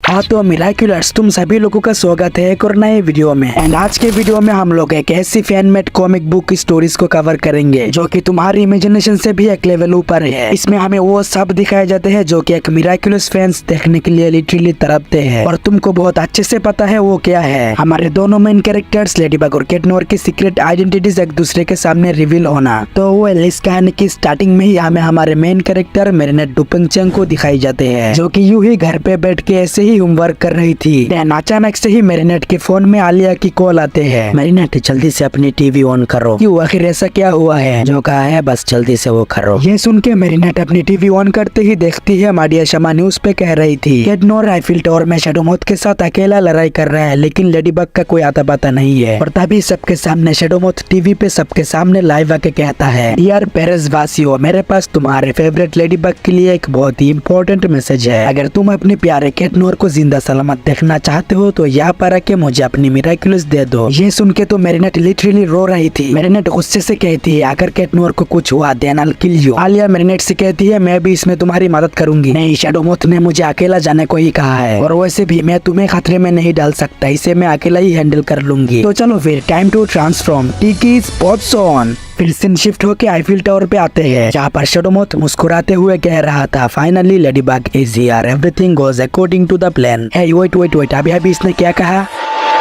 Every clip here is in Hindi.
हाँ तो मिराक्युलर्स, तुम सभी लोगों का स्वागत है एक और नए वीडियो में। एंड आज के वीडियो में हम लोग एक ऐसी फैन मेड कॉमिक बुक की स्टोरीज को कवर करेंगे जो कि तुम्हारी इमेजिनेशन से भी एक लेवल ऊपर है। इसमें हमें वो सब दिखाए जाते हैं जो कि एक मिराक्युलस फैंस देखने के लिए लिटरली तड़पते हैं, और तुमको बहुत अच्छे से पता है वो क्या है। हमारे दोनों मेन कैरेक्टर्स लेडीबग और कैट नोर की सीक्रेट आइडेंटिटीज एक दूसरे के सामने रिवील होना। तो वो इस कहानी की स्टार्टिंग में ही हमें हमारे मेन कैरेक्टर मेरिनेट डुपेंगचेंग को दिखाई जाते हैं, जो कि यूं ही घर पे बैठ के ऐसे ही होमवर्क कर रही थी। अचानक से ही मेरिनेट के फोन में आलिया की कॉल आते हैं। मेरिनेट जल्दी से अपनी टीवी ऑन करो। क्यों, आखिर ऐसा क्या हुआ है? जो कहा है बस जल्दी से वो करो। ये सुन के मेरिनेट अपनी टीवी ऑन करते ही देखती है माडिया शमा न्यूज पे कह रही थी कैट नोर आईफिल टावर में शैडोमोथ के साथ अकेला लड़ाई कर रहा है, लेकिन लेडीबग का कोई आता पता नहीं है। और तभी सबके सामने शैडोमोथ टीवी पे सबके सामने लाइव आके कहता है, यार पेरिस वासियों, मेरे पास तुम्हारे फेवरेट लेडीबग के लिए एक बहुत ही इम्पोर्टेंट मैसेज है। अगर तुम अपने प्यारे कैट नोर को जिंदा सलामत देखना चाहते हो तो यहाँ पर आके मुझे अपनी मिराक्युलस दे दो। ये सुन के तो मेरिनेट लिटरली रो रही थी। मेरिनेट गुस्से से कहती है, अगर कैट नोर को कुछ हुआ then I'll kill you। Alya Marinette से कहती है, मैं भी इसमें तुम्हारी मदद करूंगी। नहीं, शैडोमोथ ने मुझे अकेला जाने को ही कहा है, और वैसे भी मैं तुम्हें खतरे में नहीं डाल सकता, इसे मैं अकेला ही हैंडल कर लूंगी। तो चलो फिर टाइम टू ट्रांसफॉर्म। टिकी स्पॉट्स ऑन। फिर सीन शिफ्ट होके आईफिल टावर पे आते हैं, जहाँ पर शैडोमोथ मुस्कुराते हुए कह रहा था, finally Ladybug is here, everything goes according to the plan. Hey wait, अभी इसने क्या कहा?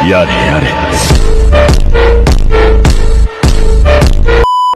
यार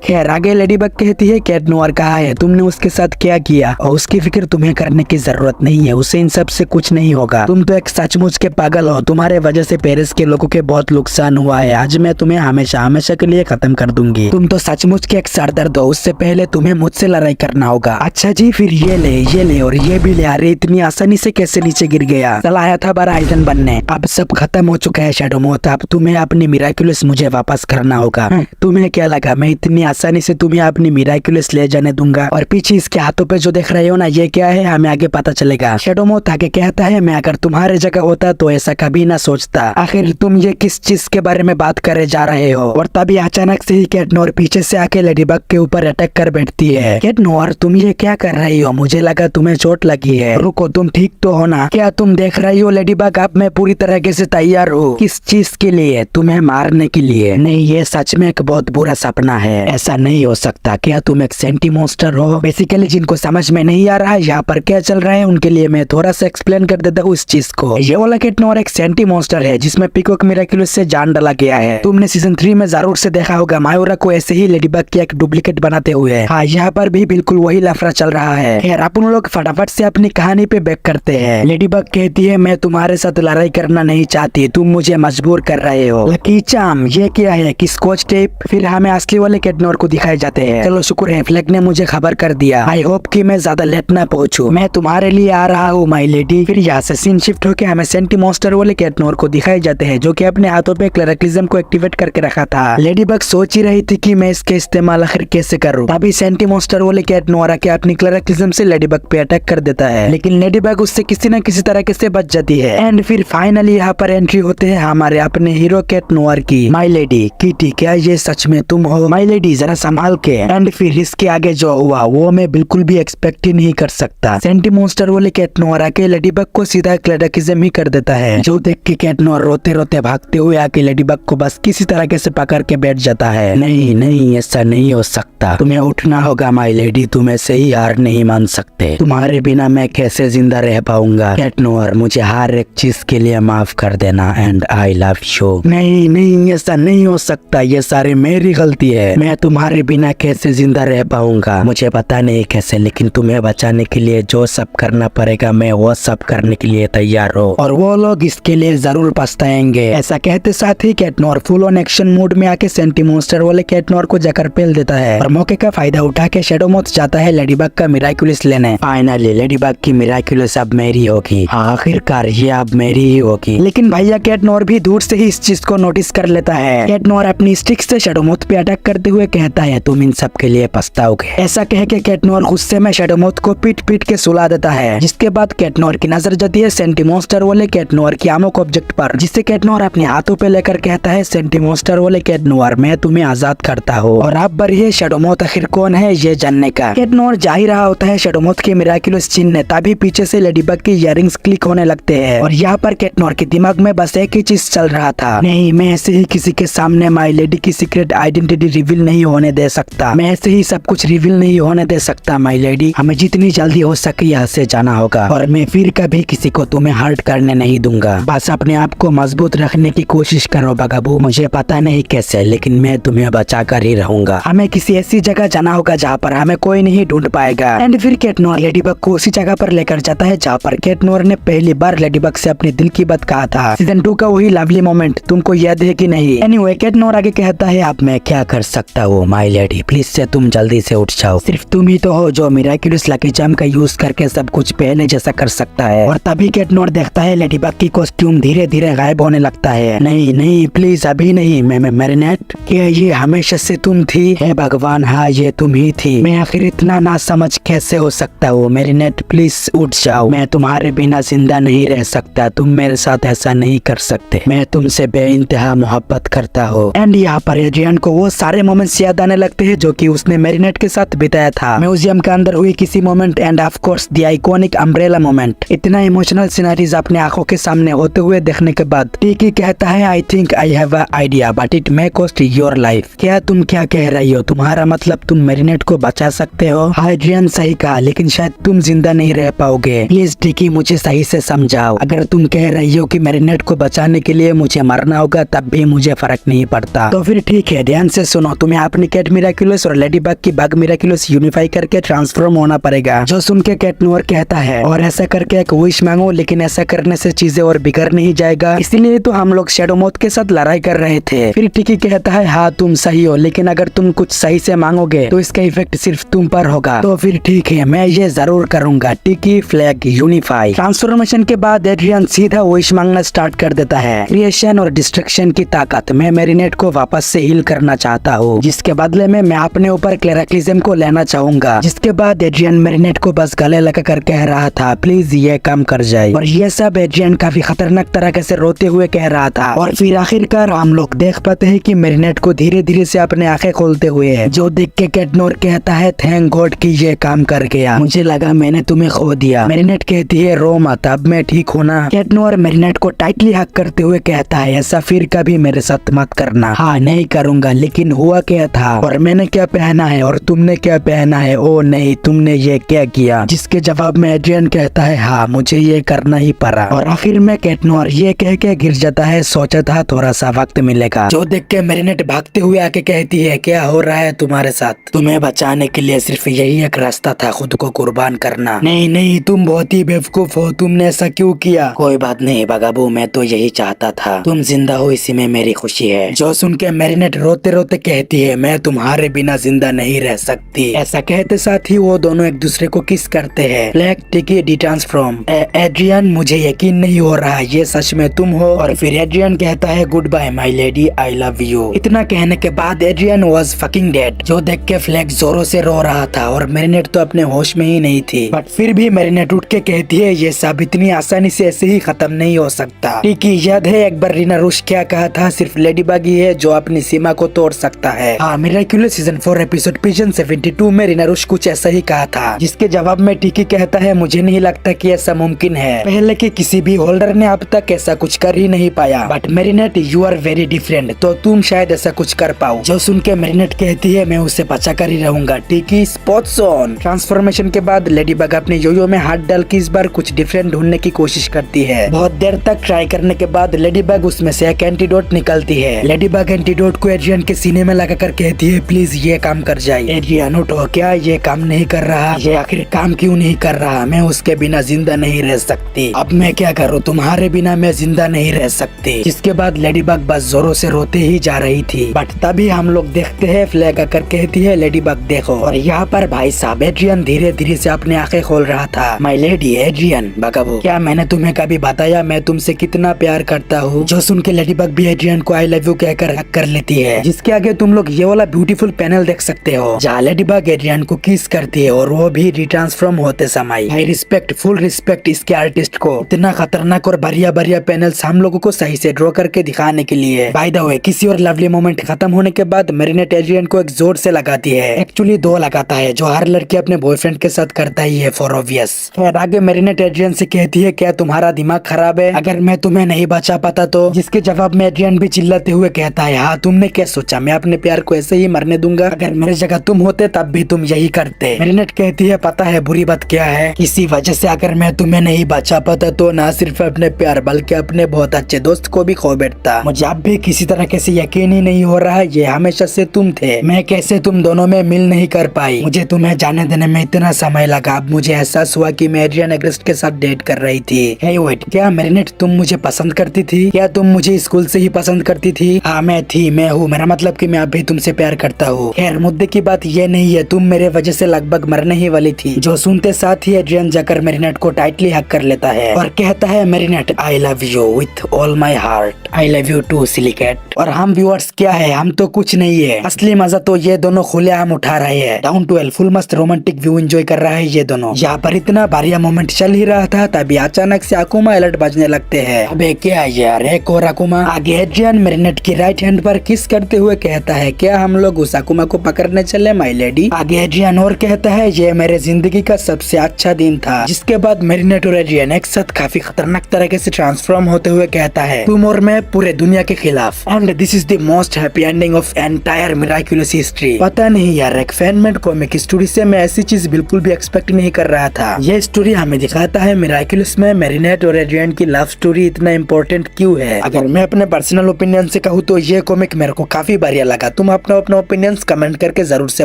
खैर आगे लेडीबग कहती है, कैट नोर कहा है तुमने उसके साथ क्या किया, और उसकी फिक्र तुम्हें करने की जरूरत नहीं है, उसे इन सब से कुछ नहीं होगा। तुम तो एक सचमुच के पागल हो, तुम्हारे वजह से पेरिस के लोगों के बहुत नुकसान हुआ है। आज मैं तुम्हें हमेशा के लिए खत्म कर दूंगी। तुम तो सचमुच के एक सरदर्द हो, उससे पहले तुम्हें मुझसे लड़ाई करना होगा। अच्छा जी, फिर ये ले और ये भी ले। अरे इतनी आसानी से कैसे नीचे गिर गया? चल आया था बड़ा आइडन बनने। अब सब खत्म हो चुका है शैडोमोथ, अब तुम्हें अपनी मिराक्युलस मुझे वापस करना होगा। तुम्हें क्या लगा मैं इतनी आसानी से तुम्हें अपनी मिराक्युलस ले जाने दूंगा? और पीछे इसके हाथों पे जो देख रहे हो ना, ये क्या है हमें आगे पता चलेगा। शैडोमोथ आगे कहता है, मैं अगर तुम्हारे जगह होता तो ऐसा कभी ना सोचता। आखिर तुम ये किस चीज के बारे में बात करे जा रहे हो? और तभी अचानक से ही कैट नोर पीछे से आके लेडीबग के ऊपर अटैक कर बैठती है। कैट नोर तुम ये क्या कर रही हो? मुझे लगा तुम्हें चोट लगी है। रुको, तुम ठीक तो हो ना? क्या तुम देख रही हो लेडीबग, अब मैं पूरी तरीके से तैयार हूँ। किस चीज के लिए? तुम्हें मारने के लिए। नहीं, ये सच में एक बहुत बुरा सपना है, ऐसा नहीं हो सकता। क्या तुम एक सेंटी मॉन्स्टर हो? बेसिकली जिनको समझ में नहीं आ रहा है यहाँ पर क्या चल रहा है, उनके लिए मैं थोड़ा सा एक्सप्लेन कर देता हूँ इस चीज को। ये वाला कैट नोर एक सेंटी मॉन्स्टर है जिसमें पीकॉक मिराक्युलस से जान डाला गया है। तुमने सीजन 3 में जरूर से देखा होगा मायोरा को ऐसे ही लेडीबग की एक डुप्लीकेट बनाते हुए। हाँ, यहाँ पर भी बिल्कुल वही लफड़ा चल रहा है। खैर अपन लोग फटाफट से अपनी कहानी पे बैक करते हैं। लेडीबग कहती है, मैं तुम्हारे साथ लड़ाई करना नहीं चाहती, तुम मुझे मजबूर कर रहे हो। लकी चार्म, ये क्या है? कि स्कॉच टेप? फिर हमें असली वाले कैट नोर को दिखाए जाते हैं। चलो शुक्र है फ्लैग ने मुझे खबर कर दिया। आई होप कि मैं ज्यादा लेट ना पहुंचूं। मैं तुम्हारे लिए आ रहा हूँ माई लेडी। फिर यहाँ से सीन शिफ्ट होकर हमें सेंटी मॉन्स्टर वाले कैट नोर को दिखाए जाते हैं, जो कि अपने हाथों पे क्लैरेक्लिज्म को एक्टिवेट करके रखा था। लेडीबग सोच ही रही थी कि मैं इसके इस्तेमाल आखिर कैसे करूँ। तभी सेंटी मॉन्स्टर वाले कैट नोर आके अपनी क्लैरेक्लिज्म से लेडीबग पे अटैक कर देता है, लेकिन लेडीबग उससे किसी न किसी तरीके से बच जाती है। एंड फिर फाइनली यहाँ पर एंट्री होते हैं हमारे अपने हीरो कैट नोर की। माई लेडी किटी, क्या ये सच में तुम हो? माई लेडी जरा संभाल के। एंड फिर इसके आगे जो हुआ वो मैं बिल्कुल भी एक्सपेक्ट ही नहीं कर सकता। सेंटी मॉन्स्टर वाले कैट नोर आके लेडीबग को सीधा क्लैरेक्लिज्म ही कर देता है, जो देख के कैट नोर रोते रोते भागते हुए आके लेडीबग को बस किसी तरह से पकड़ के बैठ जाता है। नहीं, ऐसा नहीं हो सकता, तुम्हें उठना होगा माई लेडी, तुम ऐसे ही हार नहीं मान सकते। तुम्हारे बिना मैं कैसे जिंदा रह पाऊंगा? कैट नोर मुझे हर एक चीज के लिए माफ कर देना, एंड आई लव यू। नहीं, ऐसा नहीं हो सकता, ये सारी मेरी गलती है। मैं तुम्हारे बिना कैसे जिंदा रह पाऊंगा? मुझे पता नहीं कैसे, लेकिन तुम्हें बचाने के लिए जो सब करना पड़ेगा मैं वो सब करने के लिए तैयार हूँ, और वो लोग इसके लिए जरूर पछताएंगे। ऐसा कहते साथ ही Cat Noir full on action mood में आके सेंटी मॉन्स्टर वाले कैट नोर को जाकर पेल देता है, और मौके का फायदा उठा के शैडोमोथ जाता है लेडीबग का मिराक्युलस लेने। फाइनली लेडीबग की मिराक्युलस अब मेरी होगी, आखिरकार ये अब मेरी ही होगी। लेकिन भैया कैट नोर भी दूर से ही इस चीज को नोटिस कर लेता है। कैट नोर अपनी स्टिक से शैडोमोथ पे अटैक करते हुए कहता है तुम इन सब के लिए पछताओगे। ऐसा कह के कैट नोयर गुस्से में शैडो माउथ को पीट पीट के सुला देता है, जिसके बाद कैट नोयर की नजर जाती है सेंटीमोन्स्टर वाले कैट नोयर की आमों ऑब्जेक्ट पर, जिससे कैट नोयर अपने हाथों पे लेकर कहता है सेंटीमोन्स्टर वाले कैट नोयर मैं तुम्हें आजाद करता हूँ और आप बढ़िए शैडो माउथ आखिर कौन है ये जानने का। कैट नोयर जा ही रहा होता है शैडो माउथ के मिराक्युलस चिन्ह, तभी पीछे से लेडीबग की इयररिंग्स क्लिक होने लगते हैं और यहाँ पर कैट नोयर के दिमाग में बस एक ही चीज चल रहा था, नहीं मैं ऐसे ही किसी के सामने माई लेडी की सीक्रेट आइडेंटिटी रिवील नहीं होने दे सकता, मैं ऐसे ही सब कुछ रिवील नहीं होने दे सकता माई लेडी, हमें जितनी जल्दी हो सके यहाँ से जाना होगा और मैं फिर कभी किसी को तुम्हें हर्ट करने नहीं दूंगा, बस अपने आप को मजबूत रखने की कोशिश करो बगाबू, मुझे पता नहीं कैसे लेकिन मैं तुम्हें बचा कर ही रहूंगा, हमें किसी ऐसी जगह जाना होगा जहाँ पर हमें कोई नहीं ढूंढ पाएगा। एंड फिर कैट नोयर लेडीबग को उसी जगह पर लेकर जाता है जहाँ पर कैट नोयर ने पहली बार लेडीबग से अपने दिल की बात कहा था, सीजन 2 का वही लवली मोमेंट, तुमको याद है कि नहीं। एनीवे कैट नोयर आगे कहता है अब मैं क्या कर सकता हूँ माई लेडी, प्लीज से तुम जल्दी से उठ जाओ, सिर्फ तुम ही तो हो जो मिराक्युलस लकी चार्म का यूज करके सब कुछ पहले जैसा कर सकता है। और तभी कैट नोयर देखता है लेडीबग की कॉस्ट्यूम धीरे धीरे गायब होने लगता है। नहीं नहीं प्लीज अभी नहीं, मैं मैरिनेट, क्या ये हमेशा से तुम थी? हे भगवान हाँ ये तुम ही थी, मैं आखिर इतना ना समझ कैसे हो सकता हूँ। मैरिनेट प्लीज उठ जाओ, मैं तुम्हारे बिना जिंदा नहीं रह सकता, तुम मेरे साथ ऐसा नहीं कर सकते, मैं तुमसे बेइंतहा मोहब्बत करता हूँ। एंड यहाँ पर एड्रियन को वो सारे मोमेंट्स याद आने लगते हैं जो कि उसने मैरिनेट के साथ बिताया था म्यूजियम के अंदर हुई किसी moment end of course the iconic umbrella moment. इतना इमोशनल सिनेरियोज अपने आंखों के सामने होते हुए देखने के बाद टीकी कहता है I think I have a idea but it may cost your life. क्या तुम क्या कह रही हो? तुम्हारा मतलब तुम मैरिनेट को बचा सकते हो? एड्रियन सही कहा लेकिन शायद तुम जिंदा नहीं रह पाओगे, प्लीज टीकी मुझे सही से समझाओ, अगर तुम कह रही हो कि मैरिनेट को बचाने के लिए मुझे मरना होगा तब भी मुझे फर्क नहीं पड़ता, तो फिर ठीक है ध्यान से सुनो, तुम्हें अपनी कैट मिराक्युलस और लेडीबग की बग मिराक्युलस यूनिफाई करके ट्रांसफॉर्म होना पड़ेगा। जो सुन के कैट नोयर कहता है और ऐसा करके एक विश मांगो, लेकिन ऐसा करने से चीजें और बिगड़ नहीं जाएगा, इसीलिए तो हम लोग शैडो माउथ के साथ लड़ाई कर रहे थे। फिर टिकी कहता है हाँ तुम सही हो, लेकिन अगर तुम कुछ सही से मांगोगे तो इसका इफेक्ट सिर्फ तुम पर होगा, तो फिर ठीक है मैं ये जरूर करूंगा। टिकी फ्लैग यूनिफाई। ट्रांसफॉर्मेशन के बाद एड्रियन सीधा विश मांगना स्टार्ट कर देता है। क्रिएशन और डिस्ट्रक्शन की ताकत, मैं मैरिनेट को वापस से हील करना चाहता हूँ, जिसके बदले में मैं अपने ऊपर क्लेराक्लिज्म को लेना चाहूंगा। जिसके बाद एड्रियन मैरिनेट को बस गले लगा कर कह रहा था प्लीज ये काम कर जाए, और ये सब एड्रियन काफी खतरनाक तरीके से रोते हुए कह रहा था। और फिर आखिरकार हम लोग देख पाते हैं कि मैरिनेट को धीरे धीरे से अपने आंखें खोलते हुए है, जो देख के कैट नोयर कहता है थैंक गॉड कि ये काम कर गया, मुझे लगा मैंने तुम्हें खो दिया। मैरिनेट कहती है रो मत, अब मैं ठीक हूँ ना। कैट नोयर मैरिनेट को टाइटली हक करते हुए कहता है ऐसा फिर कभी मेरे साथ मत करना। हाँ नहीं करूंगा, लेकिन हुआ क्या था और मैंने क्या पहना है और तुमने क्या पहना है? ओ नहीं तुमने ये क्या किया? जिसके जवाब में एड्रियन कहता है हाँ मुझे ये करना ही पड़ा। और आखिर में कैट नोयर ये कह के गिर जाता है सोचा था थोड़ा सा वक्त मिलेगा। जो देख के मैरिनेट भागते हुए आके कहती है क्या हो रहा है तुम्हारे साथ? तुम्हें बचाने के लिए सिर्फ यही एक रास्ता था, खुद को कुर्बान करना। नहीं नहीं तुम बहुत ही बेवकूफ हो, तुमने ऐसा क्यों किया? कोई बात नहीं बगाबू, मैं तो यही चाहता था, तुम जिंदा हो इसी में मेरी खुशी है। जो सुन के मैरिनेट रोते रोते कहती है मैं तुम्हारे बिना जिंदा नहीं रह सकती। ऐसा कहते साथ ही वो दोनों एक दूसरे को किस करते हैं। फ्लैग टिकी डिट्रांसफॉर्म। एड्रियन मुझे यकीन नहीं हो रहा ये सच में तुम हो। और फिर एड्रियन कहता है good bye my lady, I love you. इतना कहने के बाद एड्रियन वाज फकिंग डेड। जो देख के फ्लैग जोरों से रो रहा था और मैरिनेट तो अपने होश में ही नहीं थी, बट फिर भी मैरिनेट उठ के कहती है ये सब इतनी आसानी से ऐसे ही खत्म नहीं हो सकता। टिकी याद है एक बार रीना रुश क्या कहा था, सिर्फ लेडीबग ही है जो अपनी सीमा को तोड़ सकता है। हाँ मिराक्युलस सीजन 4 एपिसोड पिजन 72 में रीना रुश कुछ ऐसा ही कहा था, जिसके जवाब में टिकी कहता है मुझे नहीं लगता कि ऐसा मुमकिन है, पहले के किसी भी होल्डर ने अब तक ऐसा कुछ कर ही नहीं पाया, but Marinette you are very different, तो तुम शायद ऐसा कुछ कर पाओ। जो सुन के मैरिनेट कहती है मैं उसे बचा कर ही रहूंगा। टिकी स्पॉट्स ऑन। ट्रांसफॉर्मेशन के बाद लेडीबग अपने योयो में हाथ डाल के इस बार कुछ डिफरेंट ढूंढने की कोशिश करती है। बहुत देर तक ट्राई करने के बाद लेडीबग उसमें से एक एंटीडोट निकलती है। लेडीबग एंटीडोट को एड्रियन के सीने में लगाकर कहती है प्लीज ये काम कर जाए। एड्रियन उठो, क्या ये काम नहीं कर रहा? ये आखिर काम क्यों नहीं कर रहा? मैं उसके बिना जिंदा नहीं रह सकती, अब मैं क्या करूँ? तुम्हारे बिना मैं जिंदा नहीं रह सकती। जिसके बाद लेडीबग बस जोरों से रोते ही जा रही थी, बट तभी हम लोग देखते हैं फ्लैग आकर कहती है लेडीबग देखो। और यहाँ पर भाई साहब एड्रियन धीरे धीरे से अपनी आंखें खोल रहा था। माय लेडी एड्रियन बगाबो, क्या मैंने तुम्हें कभी बताया मैं तुमसे कितना प्यार करता हूँ? जो सुन के लेडीबग भी एड्रियन को आई लव यू कहकर हक कर लेती है, जिसके आगे तुम लोग ये वाला ब्यूटीफुल पैनल देख सकते हो जहाँ लेडी बाग एड्रियन को किस करती है और वो भी रिट्रांसफॉर्म होते समय। आई रिस्पेक्ट, फुल रिस्पेक्ट इसके आर्टिस्ट को। इतना खतरनाक और बढ़िया बढ़िया पैनल्स हम लोगों को सही से ड्रॉ करके दिखाने के लिए। बाय द वे, किसी और लवली मोमेंट खत्म होने के बाद मैरिनेट एड्रियन को एक जोर से लगाती है। एक्चुअली 2 लगाता है, जो हर लड़की अपने बॉयफ्रेंड के साथ करता ही है फॉर ऑब्वियस। खैर आगे मैरिनेट एड्रियन से कहती है, क्या तुम्हारा दिमाग खराब है? अगर मैं तुम्हें नहीं बचा पाता तो? जिसके जवाब में एड्रियन भी चिल्लाते हुए कहता है, हाँ तुमने क्या सोचा मैं अपने प्यार को ऐसे ही मरने दूंगा? अगर मेरी जगह तुम होते तब भी तुम यही करते। मैरिनेट कहती है, पता है बुरी बात क्या है? किसी वजह से अगर मैं तुम्हें नहीं बचा पाता तो ना सिर्फ अपने प्यार बल्कि अपने बहुत अच्छे दोस्त को भी खो बैठता। मुझे अब भी किसी तरह कैसे यकीन ही नहीं हो रहा ये हमेशा से तुम थे। मैं कैसे तुम दोनों में मिल नहीं कर पाई? मुझे तुम्हें जाने देने में इतना समय लगा। अब मुझे एहसास हुआ कि मैं एड्रियन एग्रेस्ट के साथ डेट कर रही थी। हे वेट, क्या मैरिनेट तुम मुझे पसंद करती थी? क्या तुम मुझे स्कूल से ही पसंद करती थी? हाँ मैं हूँ, मेरा मतलब कि मैं अब भी तुमसे प्यार करता हूँ। खैर मुद्दे की बात ये नहीं है, तुम मेरे वजह से लगभग मरने ही वाली थी। जो सुनते साथ ही एड्रियन जाकर मैरिनेट को टाइटली हक कर लेता है और कहता है, Marinette I love you with all my heart. I love you too silly cat. और हम व्यूअर्स क्या है, हम तो कुछ नहीं है। असली मजा तो ये दोनों खुलेआम उठा रहे हैं। डाउन टू फुल मस्त रोमांटिक व्यू एंजॉय कर रहा है ये दोनों। यहाँ पर इतना बढ़िया मोमेंट चल ही रहा था, तभी अचानक से अकुमा अलर्ट बजने लगते हैं। अबे क्या यार, एक और अकुमा। आगे एड्रियन मैरिनेट की राइट हैंड पर किस करते हुए कहता है, क्या हम लोग उस अकुमा को पकड़ने चले माई लेडी? आगे एड्रियन और कहता है, ये मेरे जिंदगी का सबसे अच्छा दिन था। जिसके बाद मैरिनेट और एड्रियन एक साथ काफी खतरनाक तरीके से ट्रांसफॉर्म होते हुए कहता है, तुम और मैं पूरे दुनिया के खिलाफ। And this is the most happy ending of entire miraculous history. पता नहीं यार, एक फैनमेड कॉमिक स्टोरी से मैं ऐसी चीज बिल्कुल भी एक्सपेक्ट नहीं कर रहा था। ये स्टोरी हमें दिखाता है मिराक्युलस में मैरिनेट और एड्रियन की लव स्टोरी इतना इम्पोर्टेंट क्यों है। अगर मैं अपने पर्सनल ओपिनियन से कहूँ तो ये कॉमिक मेरे को काफी बढ़िया लगा। तुम अपना ओपिनियंस कमेंट करके जरूर से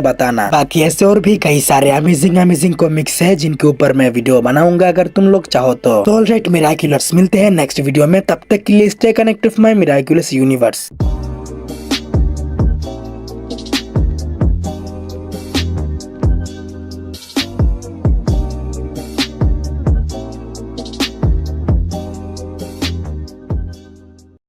बताना। बाकी ऐसे और भी कई सारे अमेजिंग कॉमिक्स है जिनके ऊपर मैं वीडियो बनाऊंगा अगर तुम लोग चाहो तो। ऑलराइट मिराक्युलस, मिलते हैं नेक्स्ट वीडियो में। तब तक के लिए stay connected with my miraculous universe.